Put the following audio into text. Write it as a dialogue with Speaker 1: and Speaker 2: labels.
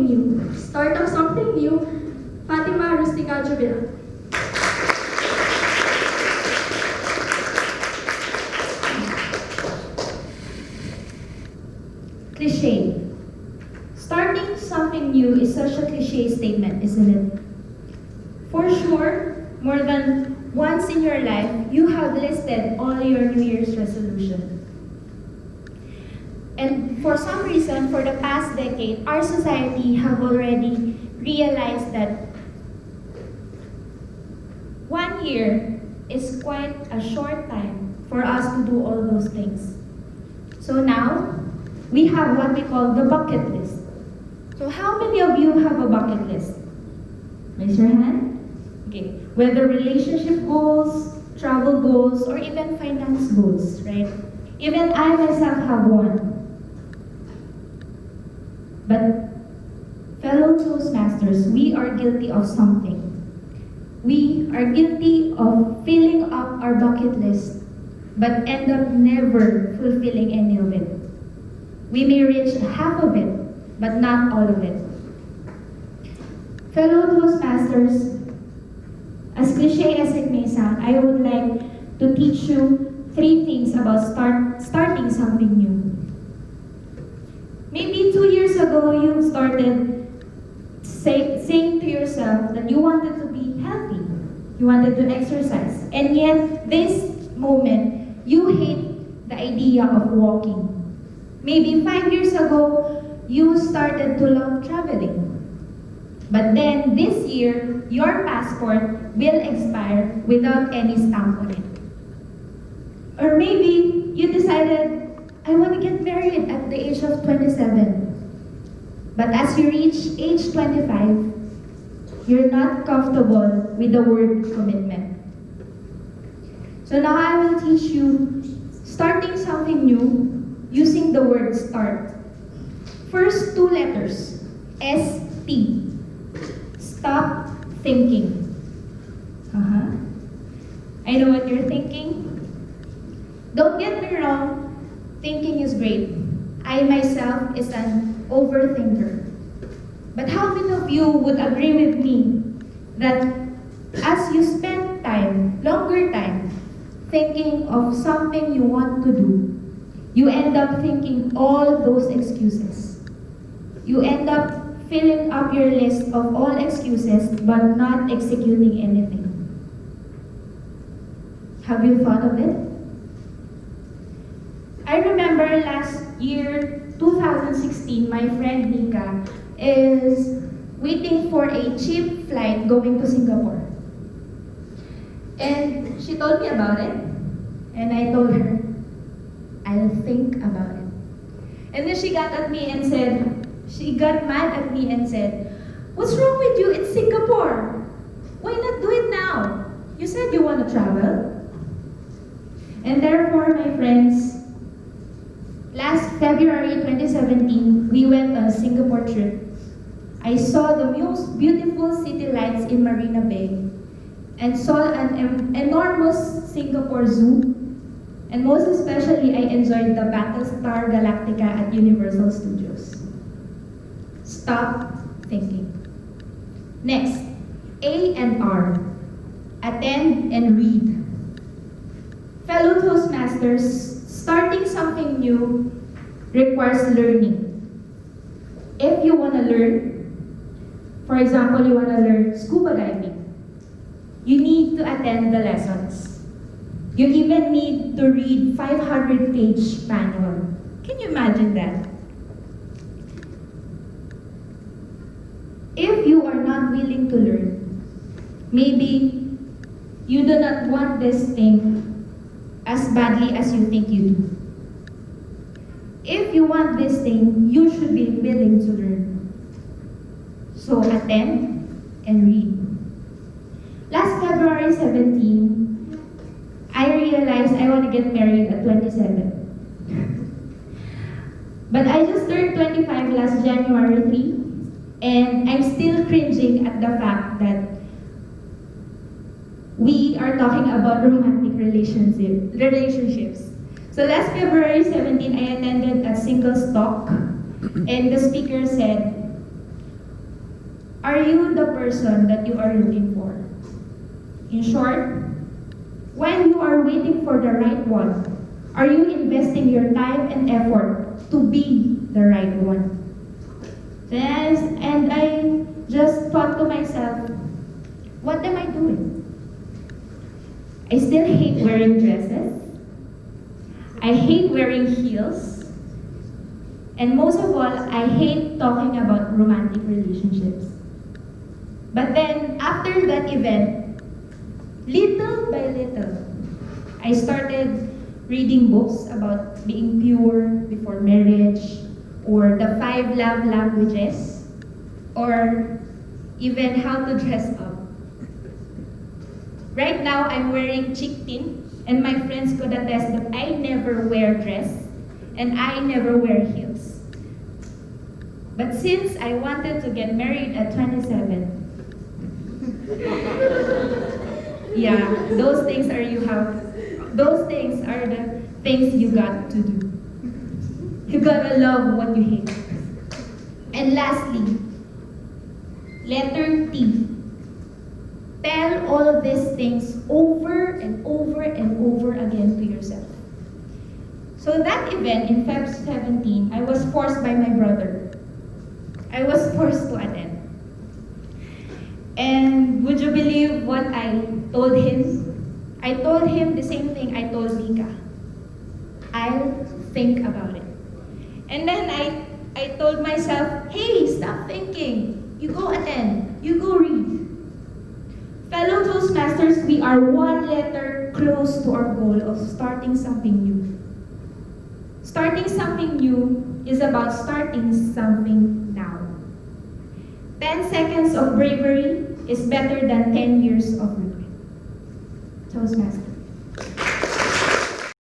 Speaker 1: new. Start of something new, Fatima Jubilado.
Speaker 2: Cliche. Starting something new is such a cliche statement, isn't it? For sure, more than once in your life, you have listed all your New Year's resolutions. And for some reason, for the past decade, our society have already realized that 1 year is quite a short time for us to do all those things. So now, we have what we call the bucket list. So how many of you have a bucket list? Raise your hand. Okay. Whether relationship goals, travel goals, or even finance goals, right? Even I myself have one. But fellow Toastmasters, we are guilty of something. We are guilty of filling up our bucket list, but end up never fulfilling any of it. We may reach half of it, but not all of it. Fellow Toastmasters, as cliche as it may sound, I would like to teach you 3 things about starting something new. Maybe 2 years ago, you started saying to yourself that you wanted to be healthy, you wanted to exercise, and yet this moment, you hate the idea of walking. Maybe 5 years ago, you started to love traveling. But then this year, your passport will expire without any stamp on it. Or maybe you decided, I want to get married at the age of 27. But as you reach age 25, you're not comfortable with the word commitment. So now I will teach you starting something new using the word start. First 2 letters, S-T. Stop thinking. I know what you're thinking. Don't get me wrong, thinking is great. I myself is an overthinker. But how many of you would agree with me that as you spend time, longer time, thinking of something you want to do, you end up thinking all those excuses. You end up filling up your list of all excuses but not executing anything. Have you thought of it? I remember last year, 2016, my friend Nika is waiting for a cheap flight going to Singapore. And she told me about it, and I told her, I'll think about it. And then she got at me and said, she got mad at me and said, what's wrong with you? It's Singapore. Why not do it now? You said you want to travel. And therefore, my friends, last February 2017, we went on a Singapore trip. I saw the most beautiful city lights in Marina Bay and saw an enormous Singapore Zoo. And most especially, I enjoyed the Battlestar Galactica at Universal Studios. Stop thinking. Next, A and R. Attend and read. Fellow Toastmasters, starting something new requires learning. If you want to learn, for example, you want to learn scuba diving, you need to attend the lessons. You even need to read 500-page manual. Can you imagine that? If you are not willing to learn, maybe you do not want this thing as badly as you think you do. If you want this thing, you should be willing to learn. So attend and read. Last February 17, I realized I want to get married at 27. But I just turned 25 last January 3, and I'm still cringing at the fact that we are talking about romantic relationships. So last February 17, I attended a singles talk, and the speaker said, Are you the person that you are looking for? In short, when you are waiting for the right one, are you investing your time and effort to be the right one? Yes, and I just thought to myself, what am I doing? I still hate wearing dresses. I hate wearing heels. And most of all, I hate talking about romantic relationships. But then, after that event, little by little, I started reading books about being pure before marriage, or the 5 love languages, or even how to dress up. Right now, I'm wearing chickpin, and my friends could attest that I never wear dress, and I never wear heels. But since I wanted to get married at 27, yeah, those things are the things you got to do. You gotta love what you hate. And lastly, letter T. Tell all of these things over and over and over again to yourself. So that event in Feb 17, I was forced by my brother. I was forced to attend. And would you believe what I told him? I told him the same thing I told Mika. I'll think about it. And then I told myself, hey, stop thinking. You go attend. You go read. Fellow Toastmasters, we are one letter close to our goal of starting something new. Starting something new is about starting something now. 10 seconds of bravery is better than 10 years of regret. Toastmasters.